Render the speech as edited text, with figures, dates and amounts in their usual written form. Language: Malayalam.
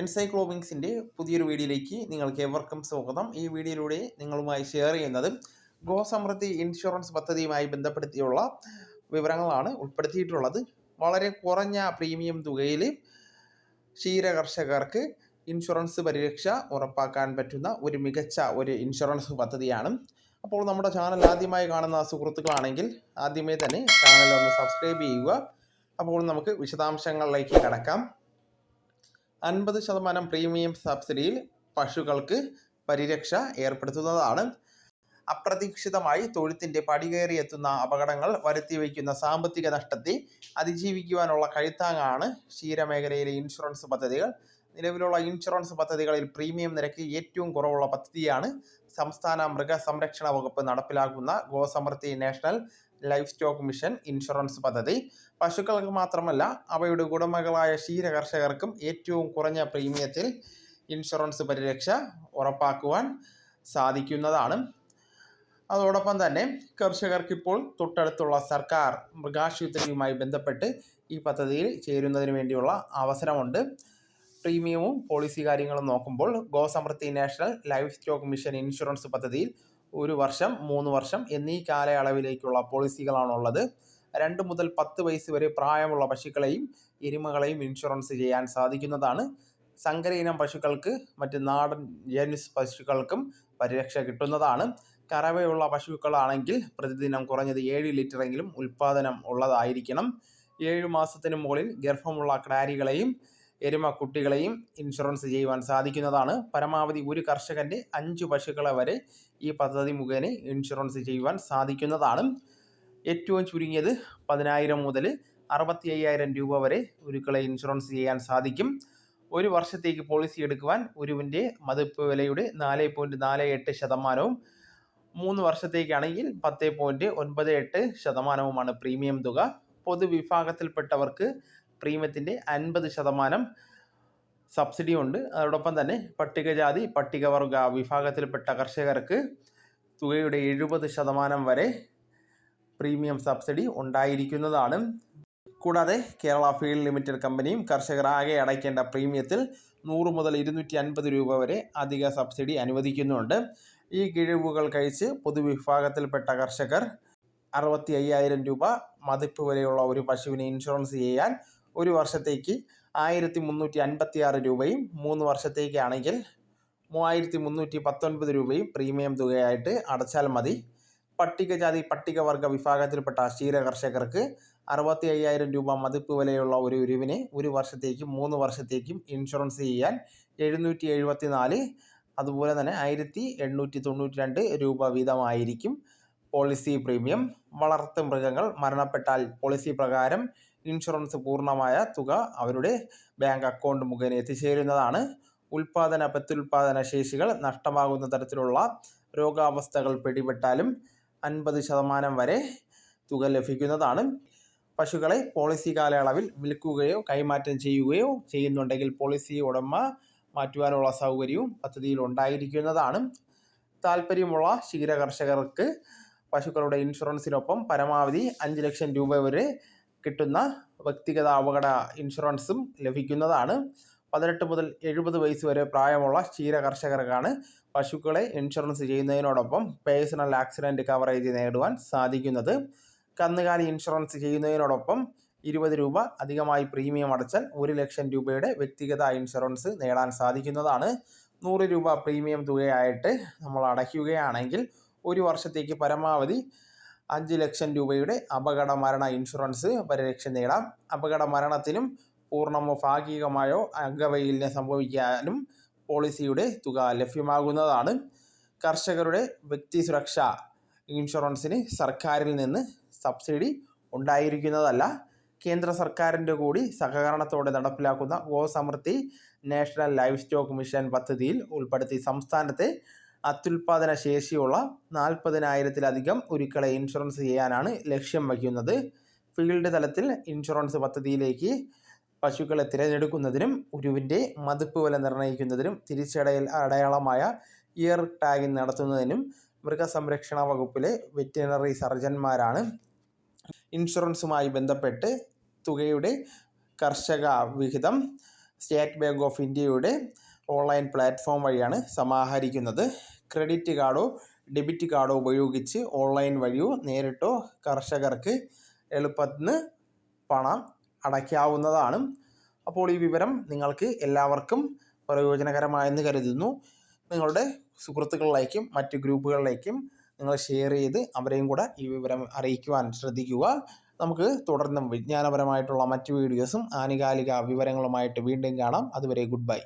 എൻസൈക്ലോവിങ്സിൻ്റെ പുതിയൊരു വീഡിയോയിലേക്ക് നിങ്ങൾക്ക് ഏവർക്കും സ്വാഗതം. ഈ വീഡിയോയിലൂടെ നിങ്ങളുമായി ഷെയർ ചെയ്യുന്നത് ഗോസമൃദ്ധി ഇൻഷുറൻസ് പദ്ധതിയുമായി ബന്ധപ്പെടുത്തിയുള്ള വിവരങ്ങളാണ് ഉൾപ്പെടുത്തിയിട്ടുള്ളത്. വളരെ കുറഞ്ഞ പ്രീമിയം തുകയിൽ ക്ഷീര കർഷകർക്ക് ഇൻഷുറൻസ് പരിരക്ഷ ഉറപ്പാക്കാൻ പറ്റുന്ന ഒരു മികച്ച ഇൻഷുറൻസ് പദ്ധതിയാണ്. അപ്പോൾ നമ്മുടെ ചാനൽ ആദ്യമായി കാണുന്ന സുഹൃത്തുക്കളാണെങ്കിൽ ആദ്യമേ തന്നെ ചാനൽ ഒന്ന് സബ്സ്ക്രൈബ് ചെയ്യുക. അപ്പോൾ നമുക്ക് വിശദാംശങ്ങളിലേക്ക് കടക്കാം. 50% പ്രീമിയം സബ്സിഡിയിൽ പശുക്കൾക്ക് പരിരക്ഷ ഏർപ്പെടുത്തുന്നതാണ്. അപ്രതീക്ഷിതമായി തൊഴുത്തിൻ്റെ പടികയറിയെത്തുന്ന അപകടങ്ങൾ വരുത്തിവെക്കുന്ന സാമ്പത്തിക നഷ്ടത്തെ അതിജീവിക്കുവാനുള്ള കഴുത്താങ്ങാണ് ക്ഷീരമേഖലയിലെ ഇൻഷുറൻസ് പദ്ധതികൾ. നിലവിലുള്ള ഇൻഷുറൻസ് പദ്ധതികളിൽ പ്രീമിയം നിരക്ക് ഏറ്റവും കുറവുള്ള പദ്ധതിയാണ് സംസ്ഥാന മൃഗസംരക്ഷണ വകുപ്പ് നടപ്പിലാക്കുന്ന Gosamriddhi national livestock mission insurance പദ്ധതി. പശുക്കൾക്ക് മാത്രമല്ല അവയുടെ ഉടമകളായ ക്ഷീര കർഷകർക്കും ഏറ്റവും കുറഞ്ഞ പ്രീമിയത്തിൽ ഇൻഷുറൻസ് പരിരക്ഷ ഉറപ്പാക്കുവാൻ സാധിക്കുന്നതാണ്. അതോടൊപ്പം തന്നെ കർഷകർക്കിപ്പോൾ തൊട്ടടുത്തുള്ള സർക്കാർ മൃഗാശുപത്രിയുമായി ബന്ധപ്പെട്ട് ഈ പദ്ധതിയിൽ ചേരുന്നതിന് വേണ്ടിയുള്ള അവസരമുണ്ട്. പ്രീമിയവും പോളിസി കാര്യങ്ങളും നോക്കുമ്പോൾ Gosamriddhi national livestock mission insurance പദ്ധതിയിൽ 1 വർഷം, 3 വർഷം എന്നീ കാലയളവിലേക്കുള്ള പോളിസികളാണുള്ളത്. 2 മുതൽ 10 വയസ്സ് വരെ പ്രായമുള്ള പശുക്കളെയും എരുമകളെയും ഇൻഷുറൻസ് ചെയ്യാൻ സാധിക്കുന്നതാണ്. സങ്കര ഇനം പശുക്കൾക്ക് മറ്റ് നാടൻ ജനുസ് പശുക്കൾക്കും പരിരക്ഷ കിട്ടുന്നതാണ്. കറവയുള്ള പശുക്കളാണെങ്കിൽ പ്രതിദിനം കുറഞ്ഞത് 7 ലിറ്ററെങ്കിലും ഉൽപ്പാദനം ഉള്ളതായിരിക്കണം. 7 മാസത്തിന് മുകളിൽ ഗർഭമുള്ള ക്ടാരികളെയും എരുമ കുട്ടികളെയും ഇൻഷുറൻസ് ചെയ്യുവാൻ സാധിക്കുന്നതാണ്. പരമാവധി ഒരു കർഷകൻ്റെ 5 പശുക്കളെ വരെ ഈ പദ്ധതി മുഖേന ഇൻഷുറൻസ് ചെയ്യുവാൻ സാധിക്കുന്നതാണ്. ഏറ്റവും ചുരുങ്ങിയത് 10,000 മുതൽ 65,000 രൂപ വരെ ഉരുക്കളെ ഇൻഷുറൻസ് ചെയ്യാൻ സാധിക്കും. 1 വർഷത്തേക്ക് പോളിസി എടുക്കുവാൻ ഉരുവിൻ്റെ മതിപ്പ് വിലയുടെ 4.48%, 3 വർഷത്തേക്കാണെങ്കിൽ 10.98% പ്രീമിയം തുക. പൊതുവിഭാഗത്തിൽപ്പെട്ടവർക്ക് പ്രീമിയത്തിൻ്റെ 50% സബ്സിഡി ഉണ്ട്. അതോടൊപ്പം തന്നെ പട്ടികജാതി പട്ടികവർഗ വിഭാഗത്തിൽപ്പെട്ട കർഷകർക്ക് തുകയുടെ 70% വരെ പ്രീമിയം സബ്സിഡി ഉണ്ടായിരിക്കുന്നതാണ്. കൂടാതെ കേരള ഫീൽഡ് ലിമിറ്റഡ് കമ്പനിയും കർഷകർ ആകെ അടയ്ക്കേണ്ട പ്രീമിയത്തിൽ 100 മുതൽ 250 രൂപ വരെ അധിക സബ്സിഡി അനുവദിക്കുന്നുണ്ട്. ഈ കിഴിവുകൾ കഴിച്ച് പൊതുവിഭാഗത്തിൽപ്പെട്ട കർഷകർ 65,000 രൂപ മതിപ്പ് വരെയുള്ള ഒരു പശുവിനെ ഇൻഷുറൻസ് ചെയ്യാൻ 1 വർഷത്തേക്ക് 1,356 രൂപയും 3 വർഷത്തേക്കാണെങ്കിൽ 3,319 രൂപയും പ്രീമിയം തുകയായിട്ട് അടച്ചാൽ മതി. പട്ടികജാതി പട്ടികവർഗ വിഭാഗത്തിൽപ്പെട്ട ക്ഷീര കർഷകർക്ക് 65,000 രൂപ മതിപ്പ് വിലയുള്ള ഒരു ഉരുവിനെ 1 വർഷത്തേക്കും 3 വർഷത്തേക്കും ഇൻഷുറൻസ് ചെയ്യാൻ 774, അതുപോലെ തന്നെ 1,892 രൂപ വീതമായിരിക്കും പോളിസി പ്രീമിയം. വളർത്തു മൃഗങ്ങൾ മരണപ്പെട്ടാൽ പോളിസി പ്രകാരം ഇൻഷുറൻസ് പൂർണ്ണമായ തുക അവരുടെ ബാങ്ക് അക്കൗണ്ട് മുഖേന എത്തിച്ചേരുന്നതാണ്. പ്രത്യുൽപാദന ശേഷികൾ നഷ്ടമാകുന്ന തരത്തിലുള്ള രോഗാവസ്ഥകൾ പിടിപെട്ടാലും 50% വരെ തുക ലഭിക്കുന്നതാണ്. പശുക്കളെ പോളിസി കാലയളവിൽ വിൽക്കുകയോ കൈമാറ്റം ചെയ്യുകയോ ചെയ്യുന്നുണ്ടെങ്കിൽ പോളിസി ഉടമ മാറ്റുവാനുള്ള സൗകര്യവും പദ്ധതിയിൽ ഉണ്ടായിരിക്കുന്നതാണ്. താല്പര്യമുള്ള ക്ഷീര കർഷകർക്ക് പശുക്കളുടെ ഇൻഷുറൻസിനൊപ്പം പരമാവധി 5 ലക്ഷം രൂപ വരെ കിട്ടുന്ന വ്യക്തിഗത അപകട ഇൻഷുറൻസും ലഭിക്കുന്നതാണ്. 18 മുതൽ 70 വയസ്സ് വരെ പ്രായമുള്ള ക്ഷീര കർഷകർക്കാണ് പശുക്കളെ ഇൻഷുറൻസ് ചെയ്യുന്നതിനോടൊപ്പം പേഴ്സണൽ ആക്സിഡൻറ്റ് കവറേജ് നേടുവാൻ സാധിക്കുന്നത്. കന്നുകാലി ഇൻഷുറൻസ് ചെയ്യുന്നതിനോടൊപ്പം 20 രൂപ അധികമായി പ്രീമിയം അടച്ചാൽ 1 ലക്ഷം രൂപയുടെ വ്യക്തിഗത ഇൻഷുറൻസ് നേടാൻ സാധിക്കുന്നതാണ്. 100 രൂപ പ്രീമിയം തുകയായിട്ട് നമ്മൾ അടയ്ക്കുകയാണെങ്കിൽ 1 വർഷത്തേക്ക് പരമാവധി 5 ലക്ഷം രൂപയുടെ അപകട മരണ ഇൻഷുറൻസ് പരിരക്ഷ നേടാം. അപകട മരണത്തിനും പൂർണ്ണമോ ഭാഗികമായോ അംഗവൈകല്യം സംഭവിക്കാനും പോളിസിയുടെ തുക ലഭ്യമാകുന്നതാണ്. കർഷകരുടെ വ്യക്തി സുരക്ഷാ ഇൻഷുറൻസിന് സർക്കാരിൽ നിന്ന് സബ്സിഡി ഉണ്ടായിരിക്കുന്നതല്ല. കേന്ദ്ര സർക്കാരിൻ്റെ കൂടി സഹകരണത്തോടെ നടപ്പിലാക്കുന്ന Gosamriddhi national livestock mission പദ്ധതിയിൽ ഉൾപ്പെടുത്തി സംസ്ഥാനത്തെ അത്യുൽപാദന ശേഷിയുള്ള 40,000-ലധികം ഉരുക്കളെ ഇൻഷുറൻസ് ചെയ്യാനാണ് ലക്ഷ്യം വയ്ക്കുന്നത്. ഫീൽഡ് തലത്തിൽ ഇൻഷുറൻസ് പദ്ധതിയിലേക്ക് പശുക്കളെ തിരഞ്ഞെടുക്കുന്നതിനും ഉരുവിൻ്റെ മതിപ്പ് വില നിർണ്ണയിക്കുന്നതിനും അടയാളമായ ഇയർ ടാഗിംഗ് നടത്തുന്നതിനും മൃഗസംരക്ഷണ വകുപ്പിലെ വെറ്റിനറി സർജന്മാരാണ് ഇൻഷുറൻസുമായി ബന്ധപ്പെട്ട് തുകയുടെ കർഷക വിഹിതം സ്റ്റേറ്റ് ബാങ്ക് ഓഫ് ഇന്ത്യയുടെ ഓൺലൈൻ പ്ലാറ്റ്ഫോം വഴിയാണ് സമാഹരിക്കുന്നത്. ക്രെഡിറ്റ് കാർഡോ ഡെബിറ്റ് കാർഡോ ഉപയോഗിച്ച് ഓൺലൈൻ വഴിയോ നേരിട്ടോ കർഷകർക്ക് എളുപ്പത്തിൽ പണം അടയ്ക്കാവുന്നതാണ്. അപ്പോൾ ഈ വിവരം നിങ്ങൾക്ക് എല്ലാവർക്കും പ്രയോജനകരമായെന്ന് കരുതുന്നു. നിങ്ങളുടെ സുഹൃത്തുക്കളിലേക്കും മറ്റ് ഗ്രൂപ്പുകളിലേക്കും നിങ്ങൾ ഷെയർ ചെയ്ത് അവരെയും കൂടെ ഈ വിവരം അറിയിക്കുവാൻ ശ്രദ്ധിക്കുക. നമുക്ക് തുടർന്നും വിജ്ഞാനപരമായിട്ടുള്ള മറ്റ് വീഡിയോസും ആനുകാലിക വിവരങ്ങളുമായിട്ട് വീണ്ടും കാണാം. അതുവരെ ഗുഡ് ബൈ.